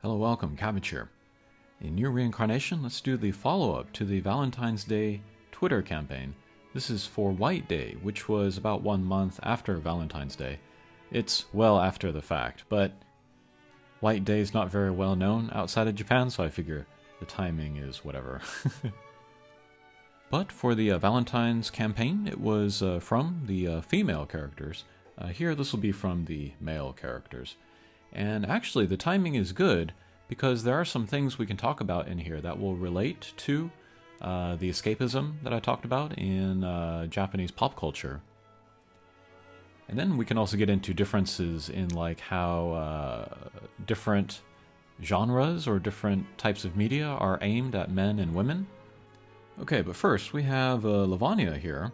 Hello, welcome, Cabbage here. In Nier Reincarnation, let's do the follow-up to the Valentine's Day Twitter campaign. This is for White Day, which was about 1 month after Valentine's Day. It's well after the fact, but White Day is not very well known outside of Japan, so I figure the timing is whatever. But for the Valentine's campaign, it was from the female characters. Here, this will be from the male characters. And actually, the timing is good because there are some things we can talk about in here that will relate to the escapism that I talked about in Japanese pop culture. And then we can also get into differences in like how different genres or different types of media are aimed at men and women. Okay, but first we have Lavanya here.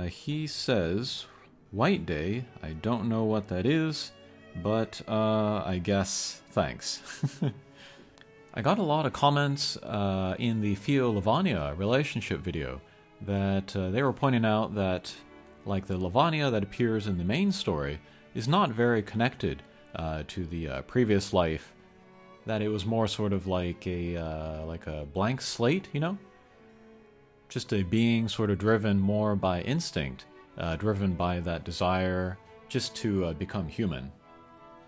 He says, White Day, I don't know what that is, but I guess thanks. I got a lot of comments in the Theo-Lavanya relationship video that they were pointing out that like the Lavanya that appears in the main story is not very connected to the previous life, that it was more sort of like a blank slate, you know? Just a being sort of driven more by instinct, driven by that desire just to become human.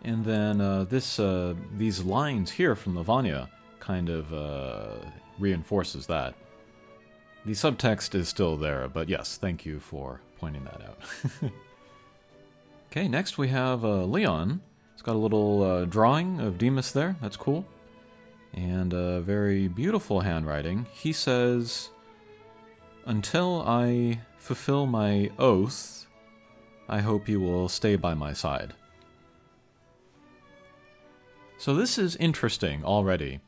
And then these lines here from Lavanya kind of reinforces that. The subtext is still there, but yes, thank you for pointing that out. Okay, next we have Leon. He's got a little drawing of Demas there, that's cool. And very beautiful handwriting. He says, until I fulfill my oath, I hope you will stay by my side. So this is interesting already.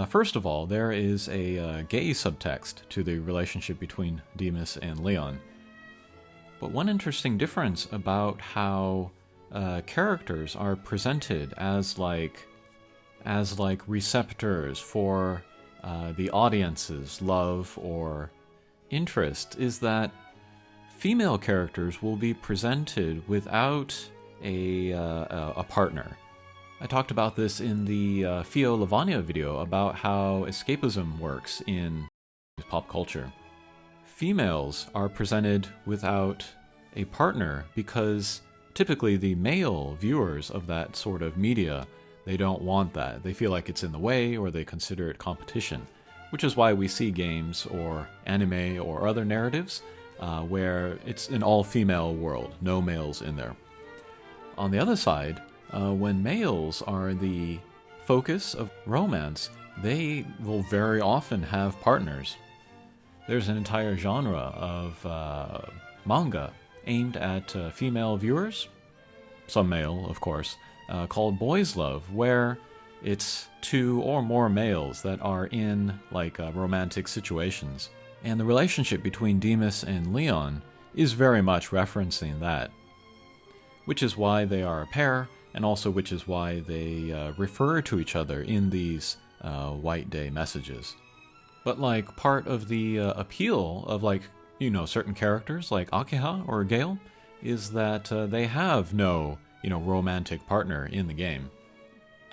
First of all, there is a gay subtext to the relationship between Demas and Leon. But one interesting difference about how characters are presented as like receptors for the audience's love or interest is that female characters will be presented without a partner. I talked about this in the Theo-Lavanya video about how escapism works in pop culture. Females are presented without a partner because typically the male viewers of that sort of media, they don't want that. They feel like it's in the way or they consider it competition, which is why we see games or anime or other narratives where it's an all-female world, no males in there. On the other side, when males are the focus of romance, they will very often have partners. There's an entire genre of manga aimed at female viewers, some male, of course, called Boys Love, where it's 2 or more males that are in like romantic situations. And the relationship between Demas and Leon is very much referencing that, which is why they are a pair, and also which is why they refer to each other in these White Day messages. But like part of the appeal of like, you know, certain characters like Akeha or Gale is that they have no, you know, romantic partner in the game.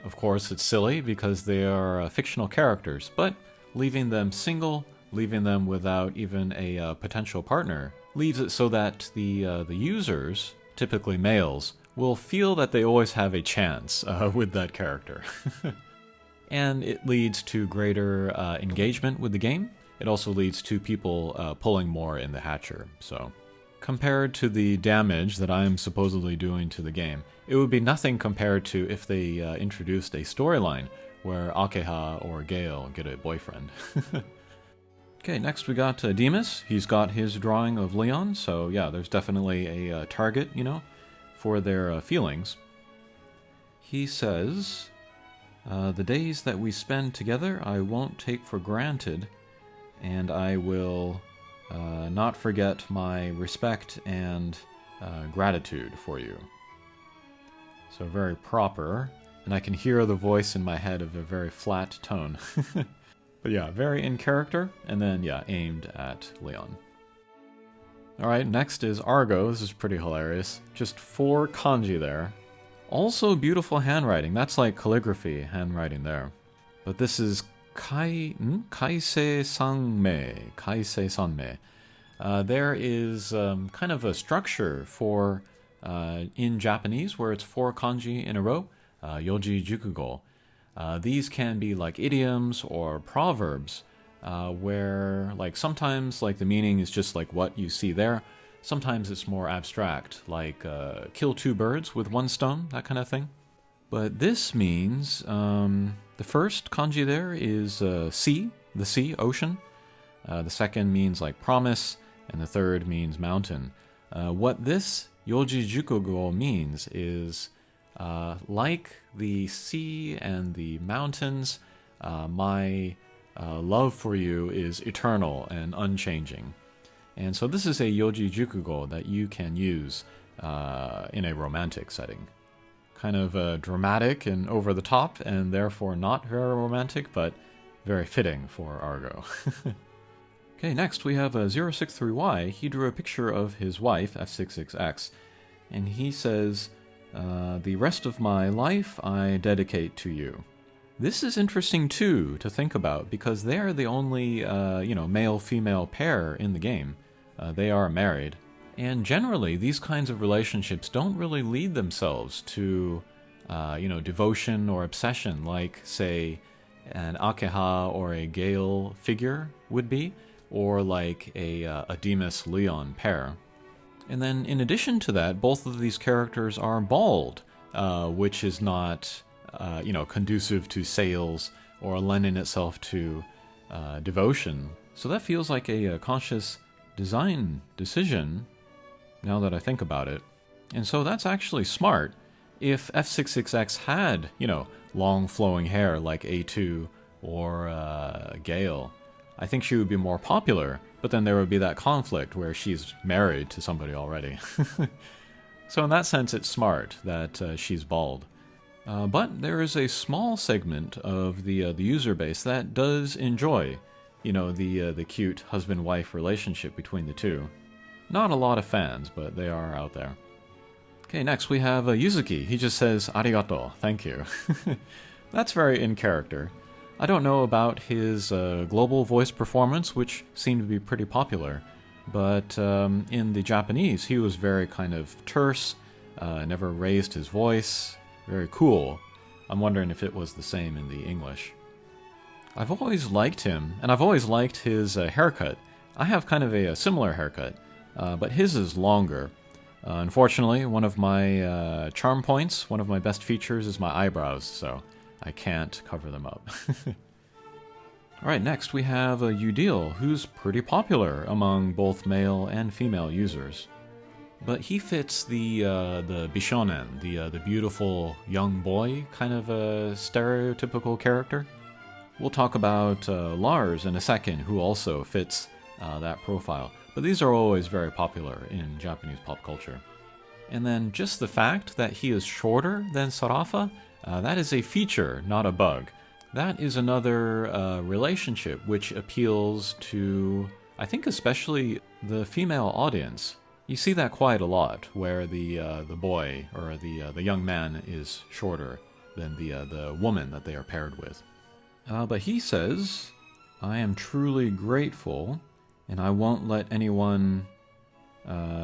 Of course, it's silly because they are fictional characters, but leaving them single, leaving them without even a potential partner, leaves it so that the users, typically males, will feel that they always have a chance with that character. And it leads to greater engagement with the game. It also leads to people pulling more in the hatcher. So, compared to the damage that I am supposedly doing to the game, it would be nothing compared to if they introduced a storyline where Akeha or Gale get a boyfriend. Okay, next we got Demas. He's got his drawing of Leon, so yeah, there's definitely a target, you know, for their feelings. He says, the days that we spend together I won't take for granted, and I will not forget my respect and gratitude for you. So very proper, and I can hear the voice in my head of a very flat tone. But yeah, very in character, and then yeah, aimed at Leon. Alright, next is Argo. This is pretty hilarious. Just 4 kanji there. Also beautiful handwriting. That's like calligraphy handwriting there. But this is Kaisei Sanmei. Kaisei Sanmei. There is kind of a structure for in Japanese where it's 4 kanji in a row, yoji jukugo. These can be like idioms or proverbs, where like sometimes like the meaning is just like what you see there. Sometimes it's more abstract, like kill 2 birds with 1 stone, that kind of thing. But this means the first kanji there is sea, the sea, ocean. The second means like promise, and the third means mountain. What this yoji jukugo means is like the sea and the mountains, my love for you is eternal and unchanging. And so this is a yoji jukugo that you can use in a romantic setting. Kind of dramatic and over the top, and therefore not very romantic, but very fitting for Argo. Okay, next we have 063Y. He drew a picture of his wife, F66X, and he says, the rest of my life I dedicate to you. This is interesting too to think about, because they're the only male-female pair in the game. They are married. And generally, these kinds of relationships don't really lead themselves to, devotion or obsession like, say, an Akeha or a Gale figure would be, or like a Demas-Leon pair. And then, in addition to that, both of these characters are bald, which is not, conducive to sales or lending itself to devotion. So that feels like a conscious design decision, now that I think about it. And so that's actually smart. If F66X had, long flowing hair like A2 or Gale, I think she would be more popular, but then there would be that conflict where she's married to somebody already. So in that sense, it's smart that she's bald. But there is a small segment of the user base that does enjoy, the cute husband-wife relationship between the two. Not a lot of fans, but they are out there. Okay, next we have Yuzuki. He just says, arigato, thank you. That's very in character. I don't know about his global voice performance, which seemed to be pretty popular, but in the Japanese, he was very kind of terse, never raised his voice, very cool. I'm wondering if it was the same in the English. I've always liked him, and I've always liked his haircut. I have kind of a similar haircut, but his is longer. Unfortunately, one of my charm points, one of my best features is my eyebrows, so I can't cover them up. Alright, next we have Udil, who's pretty popular among both male and female users. But he fits the Bishonen, the beautiful young boy kind of a stereotypical character. We'll talk about Lars in a second, who also fits that profile. But these are always very popular in Japanese pop culture. And then just the fact that he is shorter than Sarafa, that is a feature, not a bug. That is another relationship which appeals to, I think, especially the female audience. You see that quite a lot, where the boy or the young man is shorter than the woman that they are paired with. But he says, "I am truly grateful, and I won't let anyone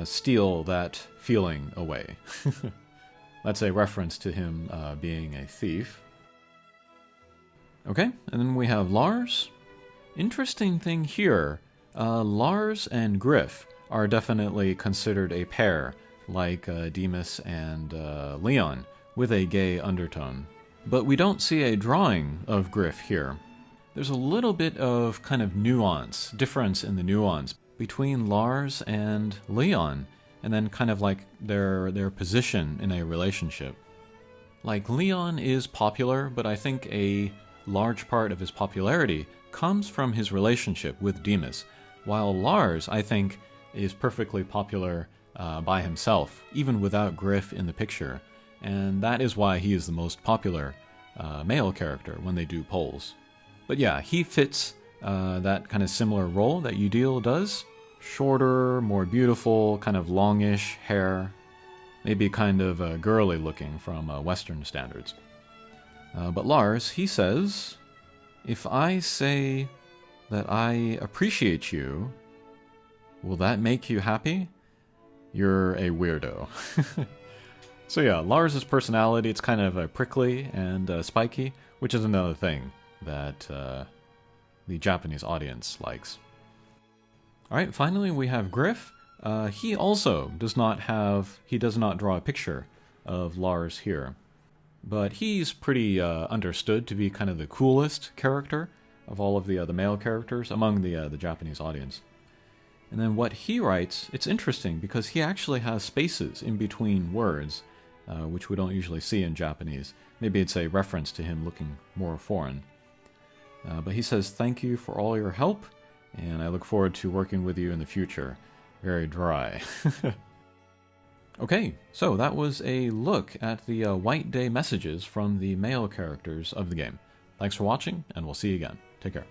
steal that feeling away." That's a reference to him being a thief. Okay, and then we have Lars. Interesting thing here, Lars and Griff are definitely considered a pair, like Demas and Leon, with a gay undertone. But we don't see a drawing of Griff here. There's a little bit of kind of difference in the nuance between Lars and Leon, and then kind of like their position in a relationship. Like, Leon is popular, but I think a large part of his popularity comes from his relationship with Demas, while Lars, I think, is perfectly popular by himself, even without Griff in the picture, and that is why he is the most popular male character when they do polls. But yeah, he fits that kind of similar role that Udil does. Shorter, more beautiful, kind of longish hair. maybe kind of girly looking from Western standards. But Lars, he says, if I say that I appreciate you, will that make you happy? You're a weirdo. So yeah, Lars' personality, it's kind of prickly and spiky, which is another thing that the Japanese audience likes. Alright, finally we have Griff. He also does not draw a picture of Lars here. But he's pretty understood to be kind of the coolest character of all of the male characters among the Japanese audience. And then what he writes, it's interesting because he actually has spaces in between words, which we don't usually see in Japanese. Maybe it's a reference to him looking more foreign. But he says, thank you for all your help, and I look forward to working with you in the future. Very dry. Okay, so that was a look at the White Day messages from the male characters of the game. Thanks for watching, and we'll see you again. Take care.